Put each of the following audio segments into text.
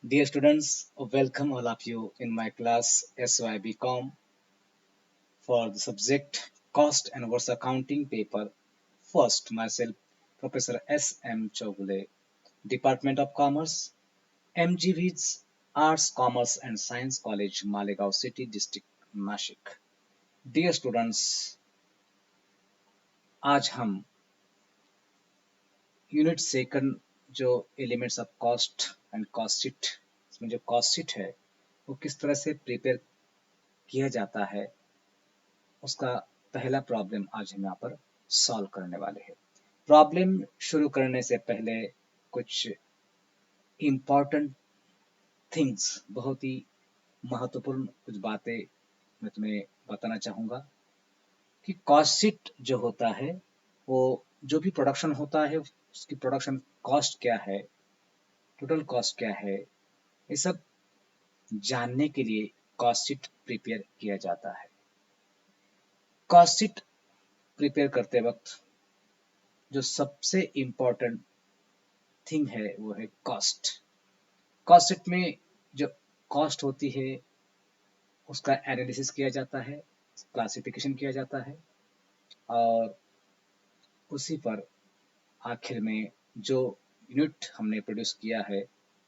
Dear students, welcome all of you in my class SYBCom for the subject Cost and Worse Accounting paper. First, myself, Professor S.M. Chogule, Department of Commerce, MGV's Arts, Commerce and Science College, Malegaon City, District, Nashik. Dear students, आज हम unit second जो elements of cost and cost sheet, इसमें जो cost sheet है वो किस तरह से प्रिपेयर किया जाता है उसका पहला प्रॉब्लम आज हम यहाँ पर सॉल्व करने वाले हैं। प्रॉब्लम शुरू करने से पहले कुछ इम्पॉर्टेंट थिंग्स, बहुत ही महत्वपूर्ण कुछ बातें मैं तुम्हें बताना चाहूँगा कि कॉस्ट शीट जो होता है वो जो भी प्रोडक्शन होता है उसकी प्रोडक्शन कॉस्ट क्या है, टोटल कॉस्ट क्या है, ये सब जानने के लिए कॉस्ट शीट प्रिपेयर किया जाता है। कॉस्ट शीट प्रिपेयर करते वक्त जो सबसे इम्पोर्टेंट थिंग है वो है कॉस्ट। कॉस्ट शीट में जो कॉस्ट होती है उसका एनालिसिस किया जाता है, क्लासिफिकेशन किया जाता है और उसी पर आखिर में जो यूनिट हमने प्रोड्यूस किया है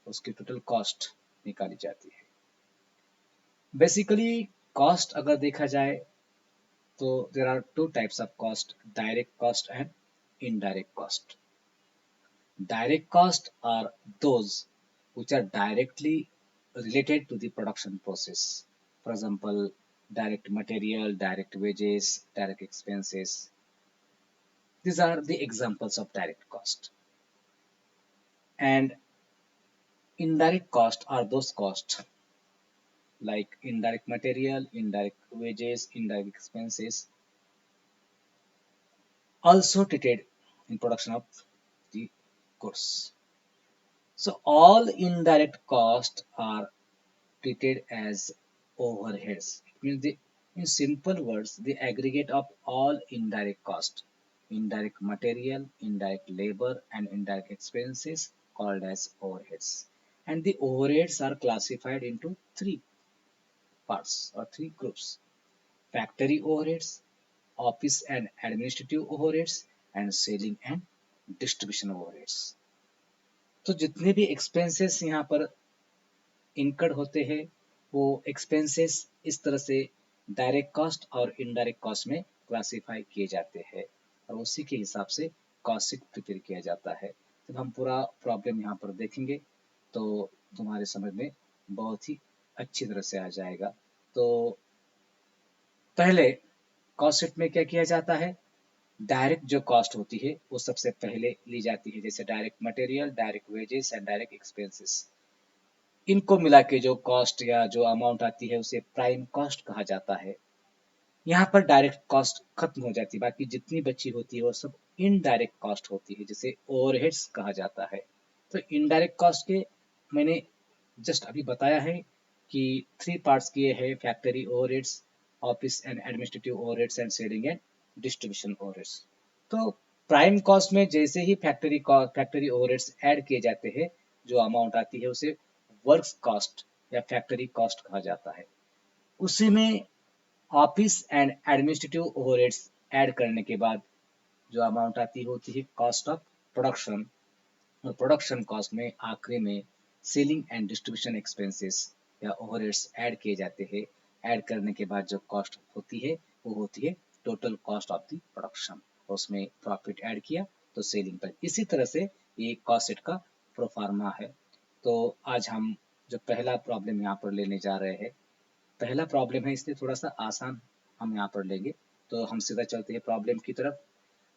उसकी टोटल कॉस्ट निकाली जाती है। बेसिकली कॉस्ट अगर देखा जाए तो there are two types of cost, direct cost and indirect cost. Direct costs are those which are directly related to the production process. For example, direct material, direct wages, direct expenses. These are the examples of direct cost. And indirect costs are those costs like indirect material, indirect wages, indirect expenses, also treated in production of the goods. So all indirect costs are treated as overheads. It means in simple words, the aggregate of all indirect cost, indirect material, indirect labor, and indirect expenses called as overheads. And the overheads are classified into three parts or three groups: factory overheads, office and administrative overheads, and selling and distribution overheads. तो जितने भी expenses यहाँ पर incurred होते हैं वो expenses इस तरह से डायरेक्ट कॉस्ट और इनडायरेक्ट कॉस्ट में क्लासिफाई किए जाते हैं और उसी के हिसाब से कॉस्ट शीट प्रिपेयर किया जाता है। जब हम पूरा प्रॉब्लम यहाँ पर देखेंगे तो तुम्हारे समझ में बहुत ही अच्छी तरह से आ जाएगा। तो पहले कॉस्ट शीट में क्या किया जाता है, डायरेक्ट जो कॉस्ट होती है वो सबसे पहले ली जाती है, जैसे direct material, direct wages and direct expenses. इनको मिला के जो कॉस्ट या जो अमाउंट आती है उसे प्राइम कॉस्ट कहा जाता है। यहाँ पर डायरेक्ट कॉस्ट खत्म हो जाती है, बाकी जितनी बची होती है वो सब इनडायरेक्ट कॉस्ट होती है, जिसे ओवरहेड्स कहा जाता है। तो इनडायरेक्ट कॉस्ट के मैंने जस्ट अभी बताया है कि थ्री पार्ट्स किए हैं: factory overheads, office and administrative overheads and selling and distribution overheads. तो प्राइम कॉस्ट में जैसे ही फैक्ट्री ओवरहेड्स ऐड किए जाते हैं जो अमाउंट आती है उसे वर्क्स कॉस्ट या फैक्ट्री कॉस्ट कहा जाता है। उसी में office and administrative overheads add करने के बाद जो अमाउंट आती होती है कॉस्ट ऑफ प्रोडक्शन, और प्रोडक्शन कॉस्ट में आखिरी में सेलिंग एंड डिस्ट्रीब्यूशन एक्सपेंसेस या ओवरहेड्स ऐड किए जाते हैं। ऐड करने के बाद जो कॉस्ट होती है वो होती है total cost of the production, उसमें प्रॉफिट ऐड किया तो सेलिंग पर। इसी तरह से ये कॉस्ट शीट का प्रोफार्मा है। तो आज हम जो पहला प्रॉब्लम यहाँ पर लेने जा रहे हैं, पहला प्रॉब्लम है इसलिए थोड़ा सा आसान हम यहाँ पर लेंगे। तो हम सीधा चलते हैं प्रॉब्लम की तरफ।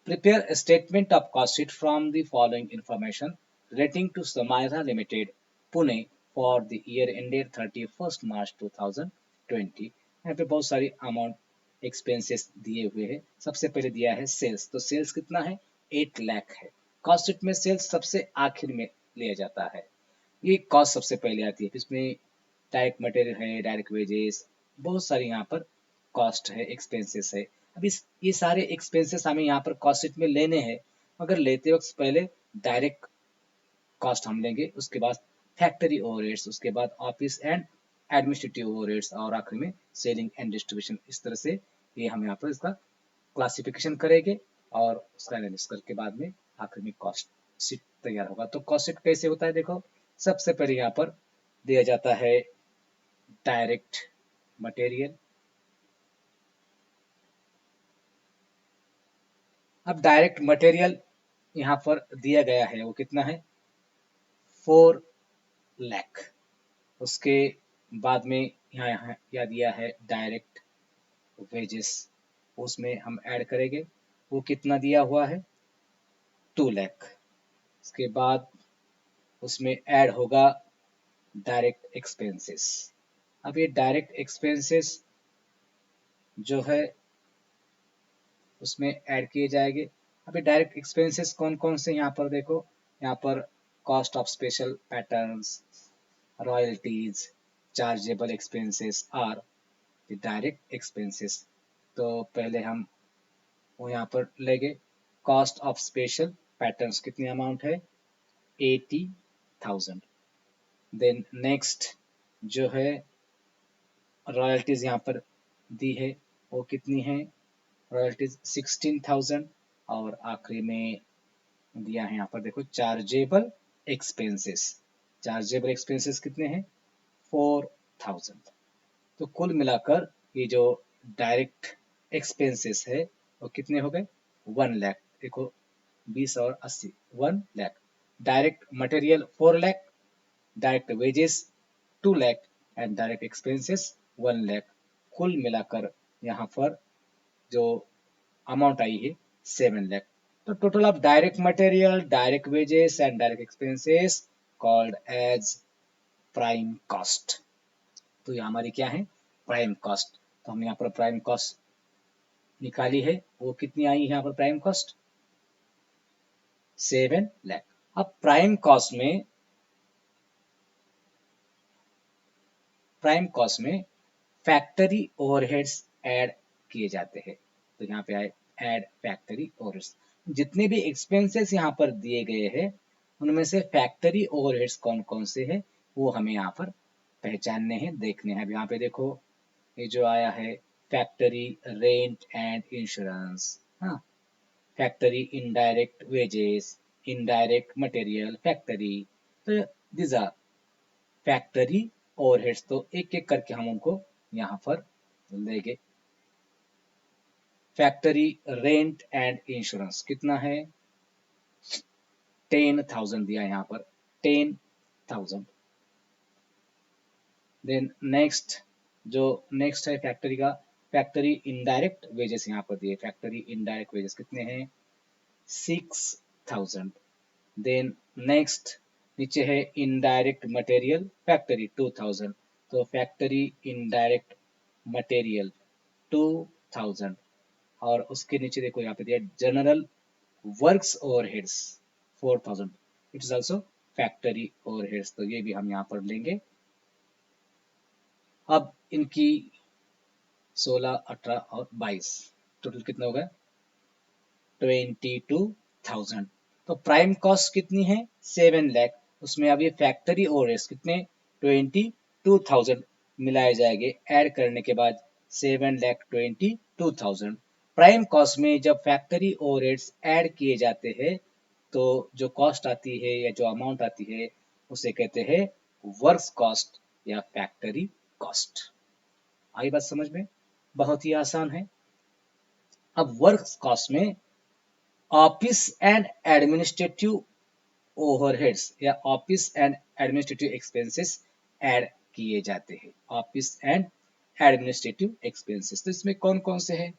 Prepare a statement of cost sheet from the following information relating to Samaira Limited, Pune for the year ended 31st March 2020। यहाँ पे बहुत सारी अमाउंट एक्सपेंसेस दिए हुए हैं। सबसे पहले दिया है सेल्स, तो सेल्स कितना है, 8 लाख है। कॉस्ट शीट में सेल्स सबसे आखिर में लिया जाता है, ये कॉस्ट सबसे पहले आती है। इसमें डायरेक्ट मटेरियल है, डायरेक्ट वेजेस, बहुत सारी यहाँ पर कॉस्ट है, एक्सपेंसेस है। अब इस ये सारे एक्सपेंसेस हमें यहाँ पर कॉस्ट शीट में लेने हैं, मगर लेते वक्त पहले डायरेक्ट कॉस्ट हम लेंगे, उसके बाद फैक्ट्री ओवरहेड्स, उसके बाद ऑफिस एंड एडमिनिस्ट्रेटिव ओवरहेड्स, और आखिर में सेलिंग एंड डिस्ट्रीब्यूशन। इस तरह से ये हम यहाँ पर इसका क्लासिफिकेशन करेंगे और उसका एनालिसिस करके बाद में आखिर में कॉस्ट शीट तैयार होगा। तो कॉस्ट शीट कैसे होता है, देखो सबसे पहले यहाँ पर दिया जाता है डायरेक्ट मटेरियल। अब डायरेक्ट मटेरियल यहाँ पर दिया गया है वो कितना है, 4 लाख। उसके बाद में यहाँ यहाँ क्या दिया है, डायरेक्ट वेजेस, उसमें हम ऐड करेंगे, वो कितना दिया हुआ है, 2 लाख। उसके बाद उसमें ऐड होगा डायरेक्ट एक्सपेंसेस। अब ये डायरेक्ट एक्सपेंसेस जो है उसमें ऐड किए जाएंगे। अभी डायरेक्ट एक्सपेंसेस कौन कौन से यहाँ पर देखो, यहाँ पर cost of special patterns, royalties, chargeable expenses are the direct expenses. तो पहले हम वो यहाँ पर लेंगे कॉस्ट ऑफ स्पेशल पैटर्न्स, कितनी अमाउंट है, 80,000। देन नेक्स्ट जो है रॉयल्टीज यहाँ पर दी है, वो कितनी है, रॉयल्टीज 16,000। और आखिरी में दिया है यहाँ पर देखो चार्जेबल एक्सपेंसेस, चार्जेबल एक्सपेंसेस कितने हैं, 4,000। तो कुल मिलाकर ये जो डायरेक्ट एक्सपेंसेस है वो कितने हो गए, 1 लाख। देखो 20 और 80, 1 lakh. Direct material 4 lakh, direct wages 2 lakh and direct expenses 1 lakh. कुल मिलाकर यहाँ पर जो अमाउंट आई है 7 लाख। तो total of direct material, direct wages and direct expenses called as prime cost. तो ये हमारी क्या है, प्राइम कॉस्ट। तो हम यहाँ पर प्राइम कॉस्ट निकाली है, वो कितनी आई है यहाँ पर प्राइम कॉस्ट, 7 लाख। अब प्राइम कॉस्ट में फैक्ट्री ओवरहेड्स ऐड किए जाते हैं। तो यहाँ पे आए ऐड फैक्ट्री ओवरहेड्स। जितने भी एक्सपेंसेस यहाँ पर दिए गए हैं उनमें से फैक्ट्री ओवरहेड्स कौन कौन से हैं वो हमें यहाँ पर पहचानने हैं, देखने हैं। अब यहाँ पे देखो ये जो आया है फैक्ट्री रेंट एंड इंश्योरेंस, हाँ, factory indirect wages, indirect material factory. तो दिस आर फैक्ट्री ओवरहेड्स। तो एक एक करके हम उनको यहाँ पर लेंगे। फैक्ट्री रेंट एंड इंश्योरेंस कितना है, 10,000 दिया यहाँ पर, 10,000। देन नेक्स्ट जो नेक्स्ट है फैक्ट्री का, फैक्ट्री इनडायरेक्ट वेजेस यहाँ पर दिए, फैक्ट्री इनडायरेक्ट वेजेस कितने हैं, 6,000। देन नेक्स्ट नीचे है इनडायरेक्ट मटेरियल फैक्ट्री 2,000। तो फैक्ट्री इनडायरेक्ट मटेरियल 2,000। और उसके नीचे देखो यहाँ पे दिया general works overheads 4,000, it is also factory overheads. तो ये भी हम यहाँ पर लेंगे। अब इनकी 16, 18 और 22 टोटल कितना होगा, 22,000। तो प्राइम कॉस्ट कितनी है, 7 लाख। उसमें अब ये फैक्ट्री ओवरहेड्स कितने, 22,000 मिलाए जाएंगे, ऐड करने के बाद 7,22,000। प्राइम कॉस्ट में जब फैक्ट्री ओवरहेड्स ऐड किए जाते हैं तो जो कॉस्ट आती है या जो अमाउंट आती है उसे कहते हैं वर्क्स कॉस्ट या फैक्ट्री कॉस्ट। आई बात समझ में, बहुत ही आसान है। अब वर्क्स कॉस्ट में ऑफिस एंड एडमिनिस्ट्रेटिव ओवरहेड्स या office and administrative expenses add किए जाते हैं। ऑफिस एंड एडमिनिस्ट्रेटिव एक्सपेंसेस, तो इसमें कौन कौन से हैं,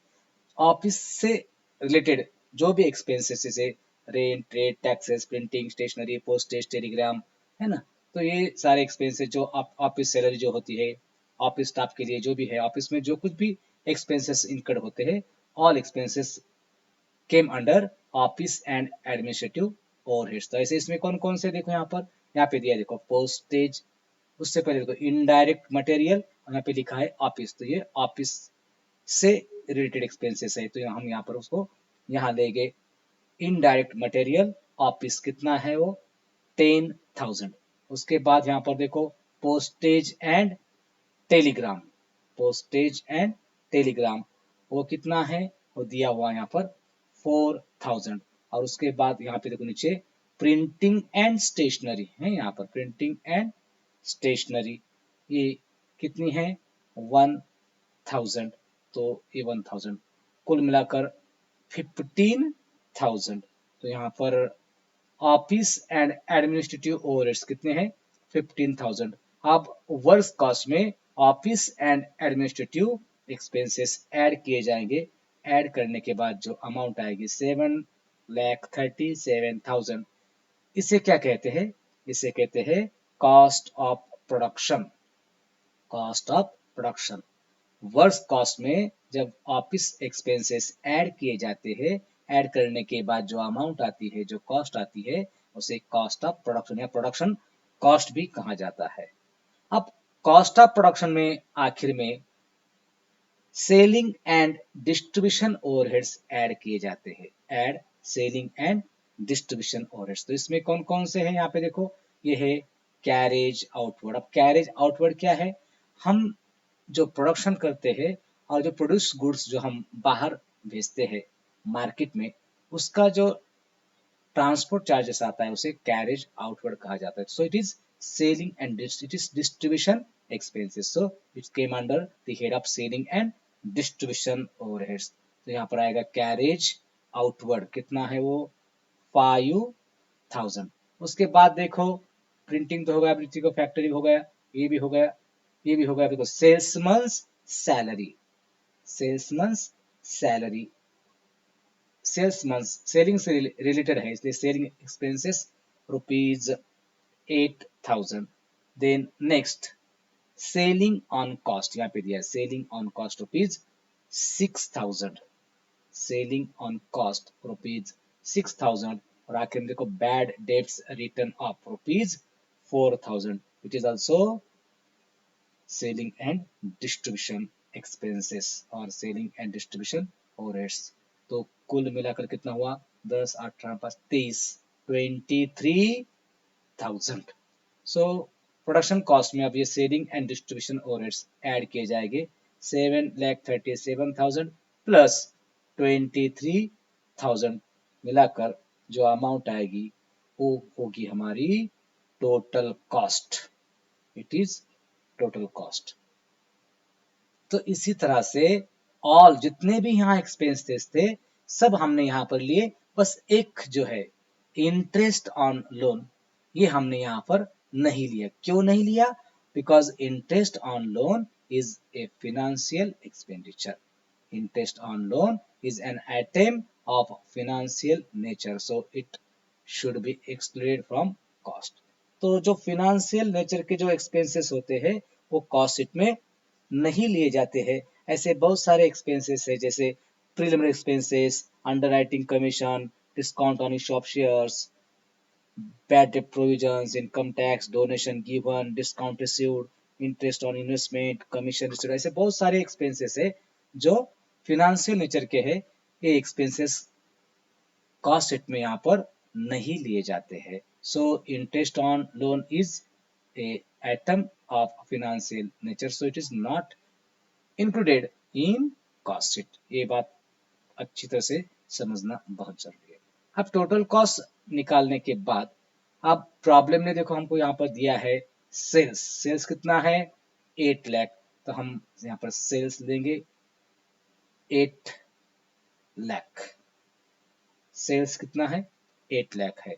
ऑफिस से रिलेटेड जो भी एक्सपेंसेस जैसे rent, trade, taxes, printing, stationery, postage, telegram, है ना। तो ये सारे एक्सपेंसेस जो ऑफिस सैलरी जो होती है, ऑफिस स्टाफ के लिए जो भी है, ऑफिस में जो कुछ भी एक्सपेंसेस इनकर्ड होते हैं, all expenses came under office and administrative overheads. तो ऐसे इसमें कौन कौन से देखो यहाँ पे दिया देखो पोस्टेज, उससे पहले देखो इनडायरेक्ट मटेरियल, यहाँ पे लिखा है ऑफिस, तो ये ऑफिस से रिलेटेड एक्सपेंसेस है। तो हम यहाँ पर उसको यहाँ लेंगे इनडायरेक्ट मटेरियल ऑफिस, कितना है वो, 10,000। उसके बाद यहाँ पर देखो postage and Telegram, postage and Telegram वो कितना है, वो दिया हुआ यहाँ पर 4000। और उसके बाद यहाँ पे देखो नीचे प्रिंटिंग एंड स्टेशनरी है, यहाँ पर प्रिंटिंग एंड स्टेशनरी ये कितनी है 1000। तो ये 1000 कुल मिलाकर 15000। तो यहाँ पर ऑफिस एंड एडमिनिस्ट्रेटिव ओवरहेड्स कितने हैं 15000। अब वर्क कॉस्ट में office and administrative expenses add किए जाएंगे, ऐड करने के बाद जो अमाउंट आएगी 7,37,000। इसे क्या कहते हैं, इसे कहते हैं cost of production, cost of production. Work cost में जब ऑफिस एक्सपेंसेस ऐड किए जाते हैं, ऐड करने के बाद जो अमाउंट आती है, जो कॉस्ट आती है, उसे कॉस्ट ऑफ प्रोडक्शन या प्रोडक्शन कॉस्ट भी कहा जाता है। अब कॉस्ट ऑफ प्रोडक्शन में आखिर में selling and distribution overheads add किए जाते हैं, add selling and distribution overheads. तो इसमें कौन कौन से हैं, यहाँ पे देखो ये है कैरेज आउटवर्ड। अब कैरेज आउटवर्ड क्या है, हम जो प्रोडक्शन करते हैं और जो प्रोड्यूस गुड्स जो हम बाहर भेजते हैं मार्केट में, उसका जो ट्रांसपोर्ट चार्जेस आता है उसे कैरेज आउटवर्ड कहा जाता है। So it is selling and it is distribution expenses, so it came under the head of selling and distribution overheads. तो यहाँ पर आएगा कैरेज आउटवर्ड कितना है वो 5000। उसके बाद देखो प्रिंटिंग तो हो गया, प्रिंटिंग को फैक्ट्री हो गया, ये भी हो गया, ये भी हो गया। देखो salesmen's salary, salesmen's salary, salesmen's selling से रिलेटेड है इसलिए selling expenses rupees 8000। Then next selling on cost, यहाँ पे दिया है selling on cost rupees 6000, selling on cost rupees 6000। और आखिर में देखो bad debts return of rupees 4000, it is also selling and distribution expenses और सेलिंग एंड डिस्ट्रीब्यूशन ओवरहेड्स। तो कुल मिलाकर कितना हुआ 10 8 5 23 23000। सो प्रोडक्शन कॉस्ट में अब ये selling and distribution overheads add किए जाएंगे 7,37,000 प्लस 23,000 मिलाकर जो अमाउंट आएगी वो होगी हमारी total cost, it is total cost. तो इसी तरह से ऑल जितने भी यहाँ एक्सपेंसेस थे सब हमने यहाँ पर लिए, बस एक जो है इंटरेस्ट ऑन लोन ये हमने यहाँ पर नहीं लिया। क्यों नहीं लिया, because interest on loan is a financial expenditure, interest on loan is an item of financial nature, so it should be excluded from cost। तो जो financial nature के जो expenses होते हैं वो cost sheet में नहीं लिए जाते हैं। ऐसे बहुत सारे expenses है जैसे preliminary expenses, underwriting commission, discount on issue of shares, bad debt provisions, income tax, donation given, discount received, interest on investment, commission received, ऐसे बहुत सारे expenses है जो फिनेंशियल नेचर के है। ये एक्सपेंसेस कॉस्ट शीट में यहाँ पर नहीं लिए जाते हैं। So interest on loan is a item of financial nature, so it is not included in cost sheet. ये बात अच्छी तरह से समझना बहुत जरूरी है। अब टोटल कॉस्ट निकालने के बाद अब प्रॉब्लम ने देखो हमको यहाँ पर दिया है सेल्स, सेल्स कितना है 8 लाख। तो हम यहाँ पर सेल्स लेंगे 8 लाख, सेल्स कितना है 8 लाख है।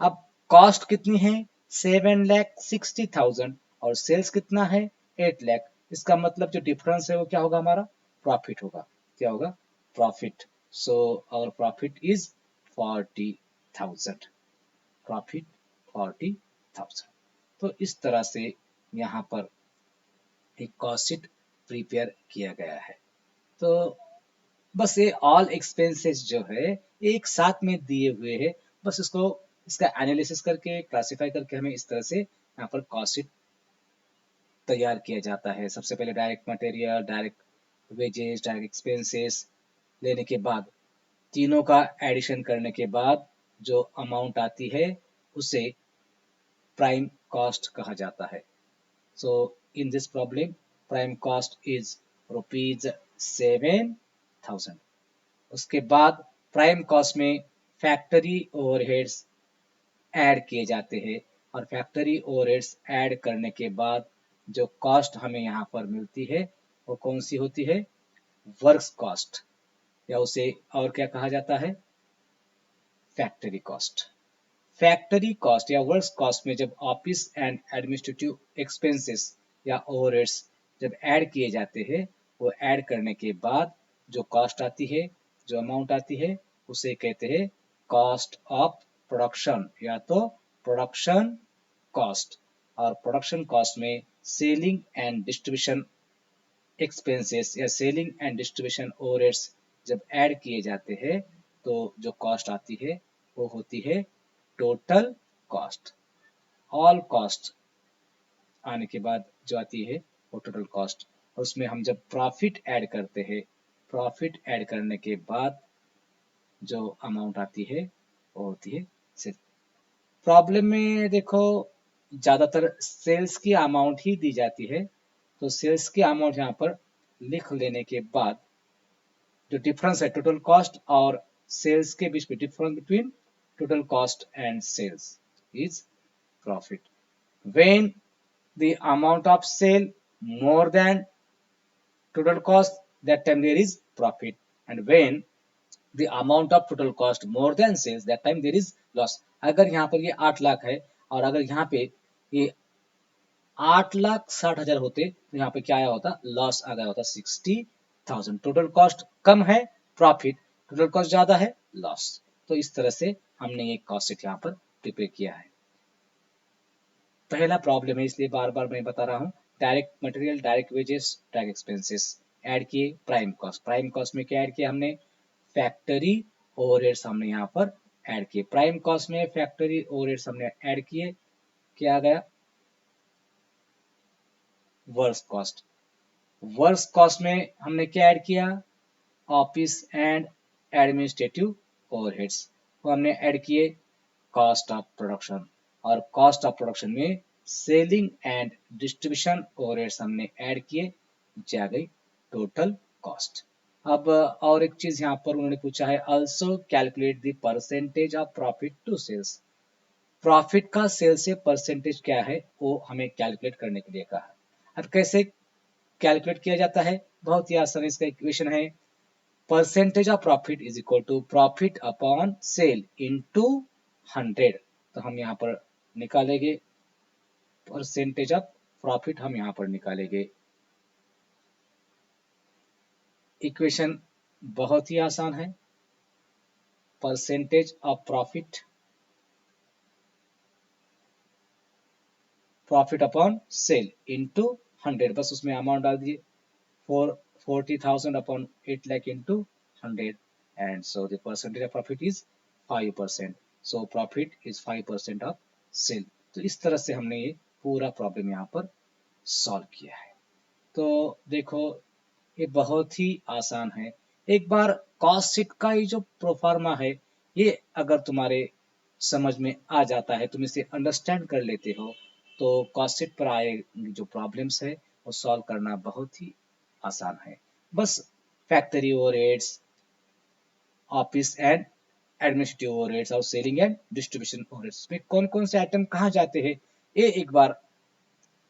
अब कॉस्ट कितनी है 7,60,000 और सेल्स कितना है 8 लाख। इसका मतलब जो डिफरेंस है वो क्या होगा हमारा प्रॉफिट होगा, क्या होगा profit. So our profit is 40,000, profit 40,000। तो इस तरह से यहाँ पर एक कॉस्ट शीट प्रिपेयर किया गया है। तो बस ये ऑल एक्सपेंसेस जो है एक साथ में दिए हुए है, बस इसको इसका एनालिसिस करके क्लासिफाई करके हमें इस तरह से यहाँ पर कॉस्ट शीट तैयार किया जाता है। सबसे पहले direct material, direct wages, direct expenses लेने के बाद तीनों का एडिशन करने के बाद जो अमाउंट आती है उसे प्राइम कॉस्ट कहा जाता है। So in this problem prime cost is ₹7,000। उसके बाद प्राइम कॉस्ट में फैक्ट्री ओवरहेड्स ऐड किए जाते हैं और फैक्ट्री ओवरहेड्स ऐड करने के बाद जो कॉस्ट हमें यहाँ पर मिलती है वो कौन सी होती है? वर्क्स कॉस्ट, या उसे और क्या कहा जाता है? Factory cost. फैक्ट्री कॉस्ट या वर्क्स कॉस्ट में जब ऑफिस एंड एडमिनिस्ट्रेटिव एक्सपेंसेस या ओवरहेड्स जब ऐड किए जाते हैं, वो ऐड करने के बाद जो कॉस्ट आती है, जो अमाउंट आती है, उसे कहते हैं कॉस्ट ऑफ प्रोडक्शन या तो प्रोडक्शन कॉस्ट। और प्रोडक्शन कॉस्ट में सेलिंग एंड डिस्ट्रीब्यूशन एक्सपेंसेस या सेलिंग एंड डिस्ट्रीब्यूशन ओवरहेड्स जब ऐड किए जाते हैं तो जो कॉस्ट आती है वो होती है टोटल कॉस्ट। ऑल कॉस्ट आने के बाद जो आती है वो टोटल कॉस्ट। और उसमें हम जब प्रॉफिट ऐड करते हैं, प्रॉफिट ऐड करने के बाद जो अमाउंट आती है वो होती है सेल। प्रॉब्लम में देखो ज़्यादातर सेल्स की अमाउंट ही दी जाती है, तो सेल्स की अमाउंट यहाँ पर लिख लेने के बाद जो डिफरेंस है टोटल कॉस्ट और सेल्स के बीच में, difference between total cost and sales is profit. When the amount of sale more than total cost, that time there is profit, and when the amount of total cost more than sales, that time there is loss। अगर यहाँ पर ये 8 लाख है और अगर यहाँ पे ये 8,60,000 होते तो यहाँ पे क्या आया होता? लॉस आ गया होता 60,000। टोटल कॉस्ट कम है, प्रॉफिट, टोटल कॉस्ट ज्यादा है, लॉस। तो इस तरह से हमने ये कॉस्ट शीट यहाँ पर प्रिपेयर किया है। पहला प्रॉब्लम है इसलिए बार बार मैं बता रहा हूँ। Direct material, direct wages, direct expenses add किए। प्राइम कॉस्ट, प्राइम कॉस्ट में क्या ऐड किया हमने? फैक्ट्री ओवरहेड्स हमने यहाँ पर ऐड किए। प्राइम कॉस्ट में फैक्ट्री ओवरहेड्स हमने ऐड किए, क्या आ गया? Works cost. वर्क्स कॉस्ट में हमने क्या ऐड किया? ऑफिस एंड एडमिनिस्ट्रेटिव ओवरहेड्स वो हमने ऐड किए। कॉस्ट ऑफ प्रोडक्शन, और कॉस्ट ऑफ प्रोडक्शन में सेलिंग एंड डिस्ट्रीब्यूशन ओवरहेड्स हमने ऐड किए, नीचे आ गई टोटल कॉस्ट। अब और एक चीज यहाँ पर उन्होंने पूछा है, also calculate the percentage of profit to sales. Profit का सेल से परसेंटेज क्या है वो हमें कैलकुलेट करने के लिए कहा। अब कैसे कैलकुलेट किया जाता है? बहुत ही आसान इसका इक्वेशन है, percentage of profit is equal to profit upon sale into 100। तो हम यहाँ पर निकालेंगे परसेंटेज ऑफ प्रॉफिट, हम यहाँ पर निकालेंगे। इक्वेशन बहुत ही आसान है, percentage of profit, profit upon sale into 100, बस उसमें अमाउंट डाल दीजिए, 40,000 upon 8 lakh into 100, and so the percentage of profit is 5%। so profit is 5% of sale। तो इस तरह से हमने ये पूरा प्रॉब्लम यहाँ पर सॉल्व किया है। तो देखो ये बहुत ही आसान है। एक बार कॉस्ट शीट का ये जो प्रोफार्मा है, ये अगर तुम्हारे समझ में आ जाता है, तुम इसे अंडरस्टैंड कर लेते हो, तो कॉस्ट शीट पर आए जो प्रॉब्लम्स है वो सॉल्व करना बहुत ही आसान है। बस factory overheads, office and administrative overheads और सेलिंग एंड डिस्ट्रीब्यूशन ओवरहेड्स में कौन कौन से आइटम कहाँ जाते हैं, ये एक बार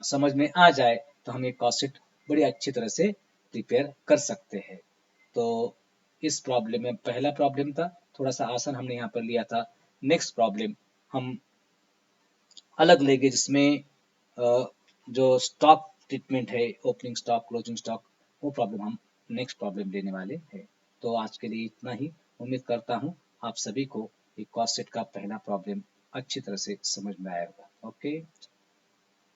समझ में आ जाए तो हम ये कॉस्ट शीट बड़ी अच्छी तरह से प्रिपेयर कर सकते हैं। तो इस प्रॉब्लम में पहला प्रॉब्लम था, थोड़ा सा आसान हमने यहाँ पर लिया था। नेक्स्ट प्रॉब्लम हम अलग लेंगे जिसमें जो स्टॉक ट्रीटमेंट है, ओपनिंग स्टॉक, क्लोजिंग स्टॉक, वो प्रॉब्लम हम नेक्स्ट प्रॉब्लम लेने वाले हैं। तो आज के लिए इतना ही। उम्मीद करता हूँ आप सभी को ये कॉस्ट शीट का पहला प्रॉब्लम अच्छी तरह से समझ में आया होगा। ओके।